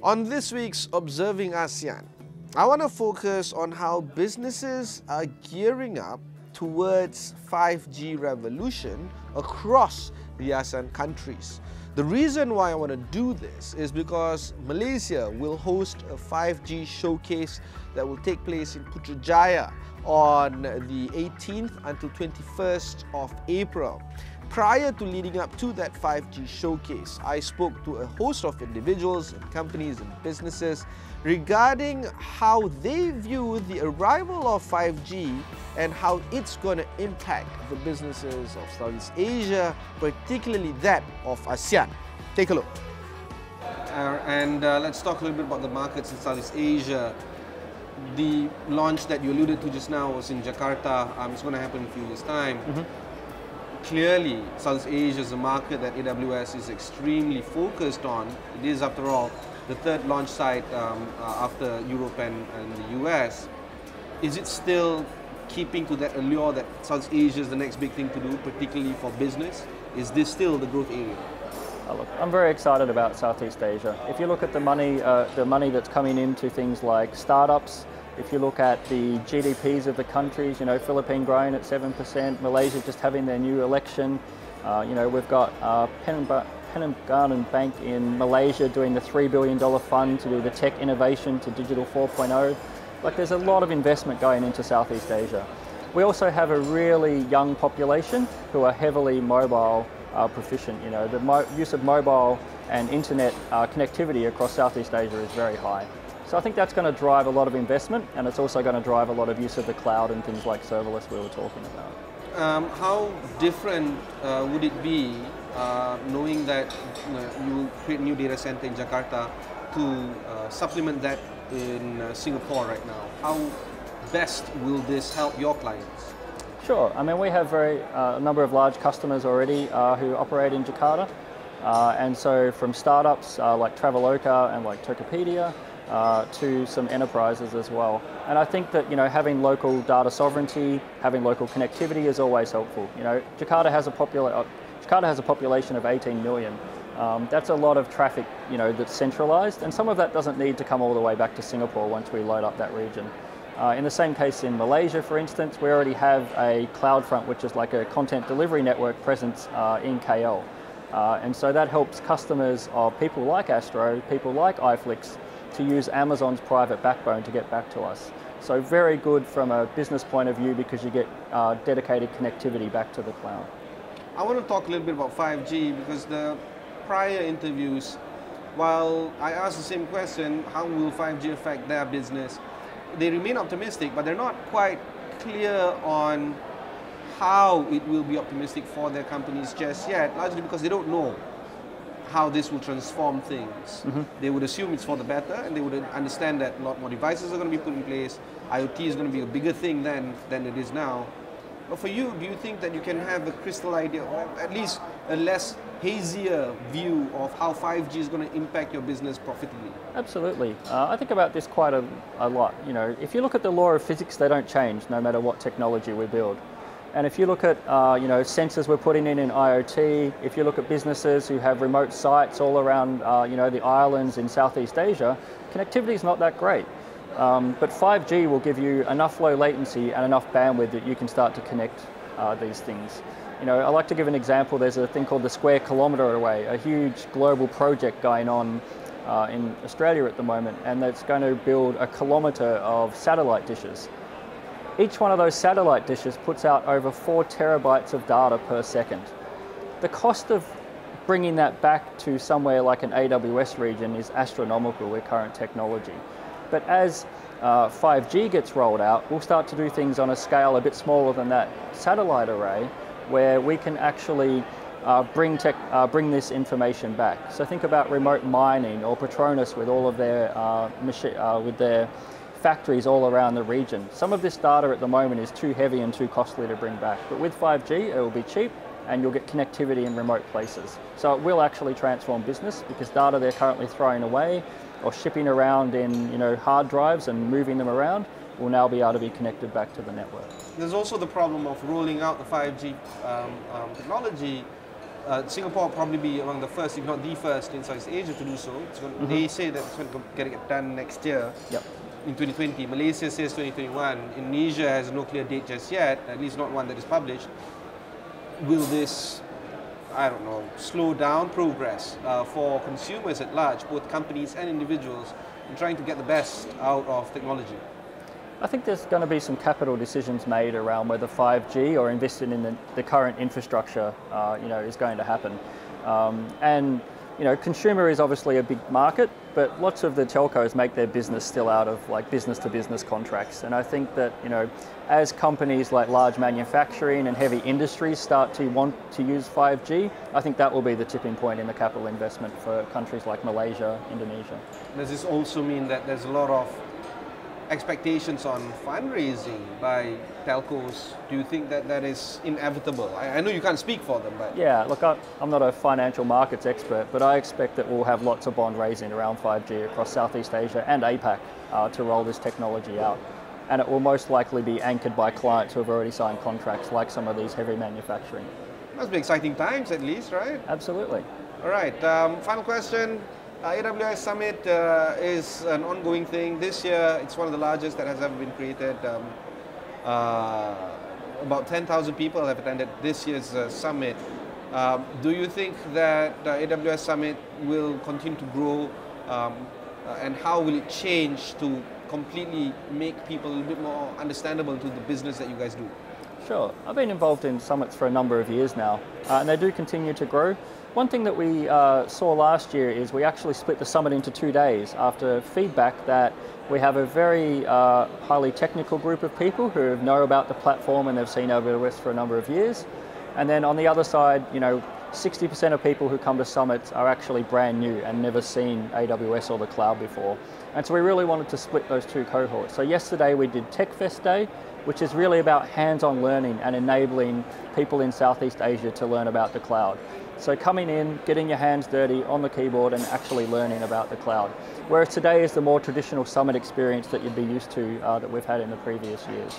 On this week's Observing ASEAN, I want to focus on how businesses are gearing up towards 5G revolution across the ASEAN countries. The reason why I want to do this is because Malaysia will host a 5G showcase that will take place in Putrajaya on the 18th until 21st of April. Prior to leading up to that 5G showcase, I spoke to a host of individuals and companies and businesses regarding how they view the arrival of 5G and how it's going to impact the businesses of Southeast Asia, particularly that of ASEAN. Take a look. Let's talk a little bit about the markets in Southeast Asia. The launch that you alluded to just now was in Jakarta. It's going to happen in a few years' time. Clearly, Southeast Asia is a market that AWS is extremely focused on. It is, after all, the third launch site after Europe and the US. Is it still keeping to that allure that Southeast Asia is the next big thing to do, particularly for business? Is this still the growth area? Look, I'm very excited about Southeast Asia. If you look at the money that's coming into things like startups, if you look at the GDPs of the countries, Philippines growing at 7%, Malaysia just having their new election, we've got Penang Bank in Malaysia doing the $3 billion fund to do the tech innovation to Digital 4.0. Like, there's a lot of investment going into Southeast Asia. We also have a really young population who are heavily mobile proficient. The use of mobile and internet connectivity across Southeast Asia is very high. So I think that's going to drive a lot of investment, and it's also going to drive a lot of use of the cloud and things like serverless we were talking about. How different would it be knowing that you will create a new data center in Jakarta to supplement that in Singapore right now? How best will this help your clients? Sure. I mean, we have a number of large customers already who operate in Jakarta. And so from startups like Traveloka and like Tokopedia to some enterprises as well. And I think that having local data sovereignty, having local connectivity is always helpful. Jakarta has a population of 18 million. That's a lot of traffic that's centralized, and some of that doesn't need to come all the way back to Singapore once we load up that region. In the same case in Malaysia, for instance, we already have a CloudFront, which is like a content delivery network presence in KL. And so that helps customers of people like Astro, people like iFlix, to use Amazon's private backbone to get back to us. So very good from a business point of view because you get dedicated connectivity back to the cloud. I want to talk a little bit about 5G because the prior interviews, while I asked the same question, how will 5G affect their business? They remain optimistic, but they're not quite clear on how it will be optimistic for their companies just yet, largely because they don't know how this will transform things. They would assume it's for the better, and they would understand that a lot more devices are going to be put in place. IoT is going to be a bigger thing than it is now. But for you, do you think that you can have a crystal idea, or at least a less hazier view of how 5G is going to impact your business profitably? Absolutely. I think about this quite a lot. If you look at the law of physics, they don't change no matter what technology we build. And if you look at sensors we're putting in IoT, if you look at businesses who have remote sites all around the islands in Southeast Asia, connectivity is not that great. But 5G will give you enough low latency and enough bandwidth that you can start to connect these things. I like to give an example. There's a thing called the Square Kilometre Array, a huge global project going on in Australia at the moment, and that's going to build a kilometre of satellite dishes. Each one of those satellite dishes puts out over 4 terabytes of data per second. The cost of bringing that back to somewhere like an AWS region is astronomical with current technology. But as 5G gets rolled out, we'll start to do things on a scale a bit smaller than that satellite array, where we can actually bring this information back. So think about remote mining or Petronas with all of their factories all around the region. Some of this data at the moment is too heavy and too costly to bring back. But with 5G, it will be cheap and you'll get connectivity in remote places. So it will actually transform business because data they're currently throwing away or shipping around in hard drives and moving them around will now be able to be connected back to the network. There's also the problem of rolling out the 5G technology Singapore will probably be among the first, if not the first, in Southeast Asia to do so. They say that it's going to get done next year, in 2020. Malaysia says 2021. Indonesia has no clear date just yet, at least not one that is published. Will this, I don't know, slow down progress for consumers at large, both companies and individuals, in trying to get the best out of technology? I think there's going to be some capital decisions made around whether 5G or investing in the current infrastructure, is going to happen. And consumer is obviously a big market, but lots of the telcos make their business still out of like business-to-business contracts. And I think that as companies like large manufacturing and heavy industries start to want to use 5G, I think that will be the tipping point in the capital investment for countries like Malaysia, Indonesia. Does this also mean that there's a lot of expectations on fundraising by telcos? Do you think that that is inevitable? I know you can't speak for them, but... Yeah, look, I'm not a financial markets expert, but I expect that we'll have lots of bond raising around 5G across Southeast Asia and APAC to roll this technology out. And it will most likely be anchored by clients who have already signed contracts, like some of these heavy manufacturing. Must be exciting times at least, right? Absolutely. All right, final question. AWS Summit is an ongoing thing. This year, it's one of the largest that has ever been created. About 10,000 people have attended this year's summit. Do you think that the AWS Summit will continue to grow, and how will it change to completely make people a little bit more understandable to the business that you guys do? Sure. I've been involved in summits for a number of years now, and they do continue to grow. One thing that we saw last year is we actually split the summit into 2 days after feedback that we have a very highly technical group of people who know about the platform and they've seen AWS for a number of years. And then on the other side, 60% of people who come to summits are actually brand new and never seen AWS or the cloud before. And so we really wanted to split those two cohorts. So yesterday we did Tech Fest Day, which is really about hands-on learning and enabling people in Southeast Asia to learn about the cloud. So coming in, getting your hands dirty on the keyboard and actually learning about the cloud. Whereas today is the more traditional summit experience that you'd be used to that we've had in the previous years.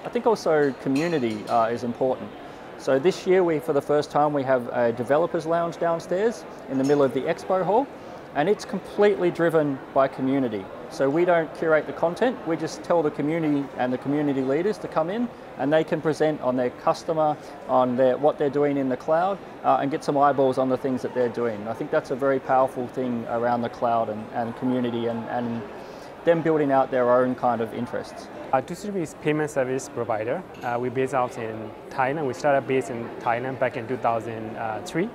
I think also community is important. So this year, for the first time, we have a developers lounge downstairs in the middle of the expo hall, and it's completely driven by community. So we don't curate the content, we just tell the community and the community leaders to come in and they can present on their customer, on what they're doing in the cloud, and get some eyeballs on the things that they're doing. I think that's a very powerful thing around the cloud and community and them building out their own kind of interests. TCB is payment service provider. We're based out in Thailand. We started based in Thailand back in 2003.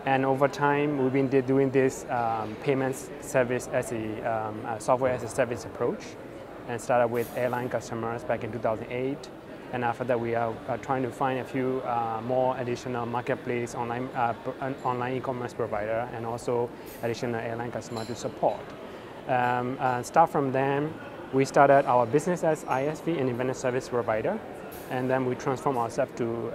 And over time, we've been doing this payments service as a software as a service approach, and started with airline customers back in 2008. And after that, we are trying to find a few more additional marketplace online e-commerce provider, and also additional airline customer to support. Start from them, we started our business as ISV, an independent service provider. And then we transform ourselves to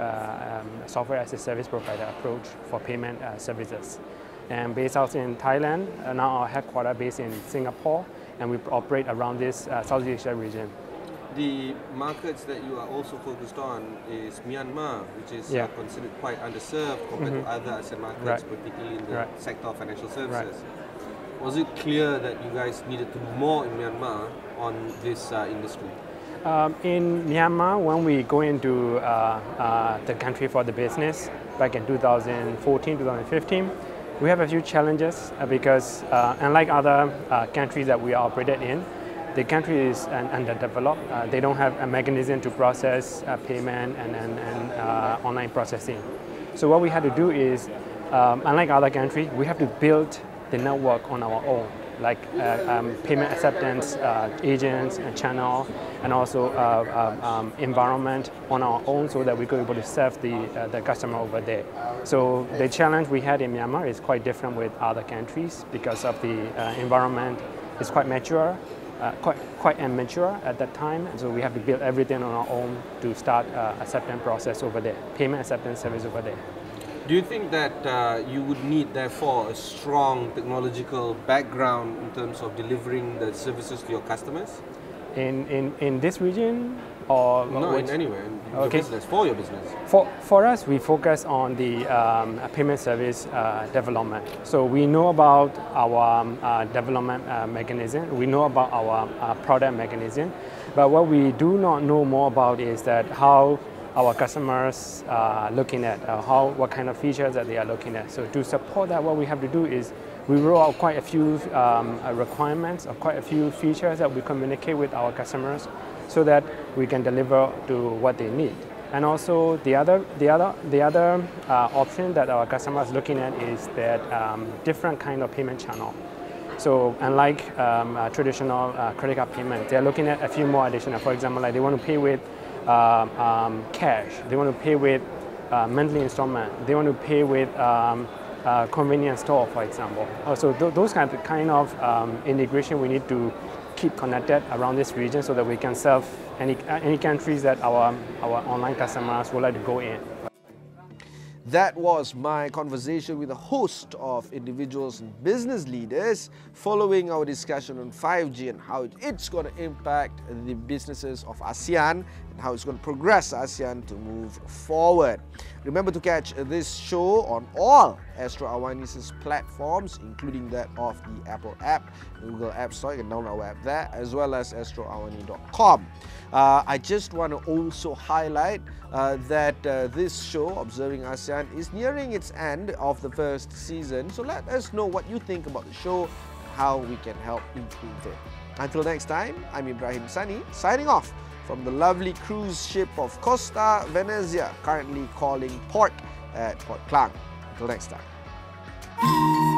software as a service provider approach for payment services. And based out in Thailand, now our headquarters based in Singapore, and we operate around this Southeast Asia region. The markets that you are also focused on is Myanmar, which is considered quite underserved compared to other ASEAN markets, particularly in the sector of financial services. Was it clear that you guys needed to do more in Myanmar on this industry? In Myanmar, when we go into the country for the business back in 2014, 2015, we have a few challenges because unlike other countries that we operated in, the country is underdeveloped. They don't have a mechanism to process payment and online processing. So what we had to do is, unlike other countries, we have to build the network on our own, like payment acceptance agents and channel, and also environment on our own, so that we could be able to serve the customer over there. So the challenge we had in Myanmar is quite different with other countries because of the environment is quite mature, quite immature at that time, and so we have to build everything on our own to start acceptance process over there, payment acceptance service over there. Do you think that you would need, therefore, a strong technological background in terms of delivering the services to your customers? in this region or no, in anywhere in your business, for your business? For us, we focus on the payment service development. So we know about our development mechanism, we know about our product mechanism, but what we do not know more about is that how our customers are looking at, what kind of features that they are looking at. So to support that, what we have to do is we roll out quite a few requirements or quite a few features that we communicate with our customers so that we can deliver to what they need. And also the other option that our customers are looking at is that different kind of payment channel. So unlike traditional credit card payment, they're looking at a few more additional. For example, like they want to pay with cash, they want to pay with monthly installment, they want to pay with convenience store, for example. So those kind of integration we need to keep connected around this region so that we can serve any countries that our online customers would like to go in. That was my conversation with a host of individuals and business leaders following our discussion on 5G and how it's going to impact the businesses of ASEAN and how it's going to progress ASEAN to move forward. Remember to catch this show on all Astro AWANI's platforms, including that of the Apple app, Google App Store. You can download our app there, as well as astroawani.com. I just want to also highlight that this show, Observing ASEAN, is nearing its end of the first season. So let us know what you think about the show and how we can help improve it. Until next time, I'm Ibrahim Sani, signing off from the lovely cruise ship of Costa Venezia, currently calling port at Port Klang. Until next time.